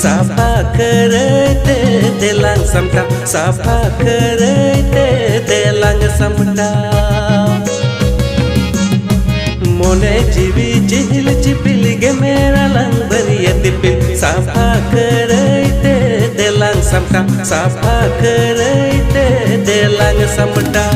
साफा करते देलांग समटा साफा करते देलांग समटा मोने जीवी जिहिल चिपिल गे मेरा लंग बरिया दिपिल साफा करते देलांग समटा साफा करते देलांग समटा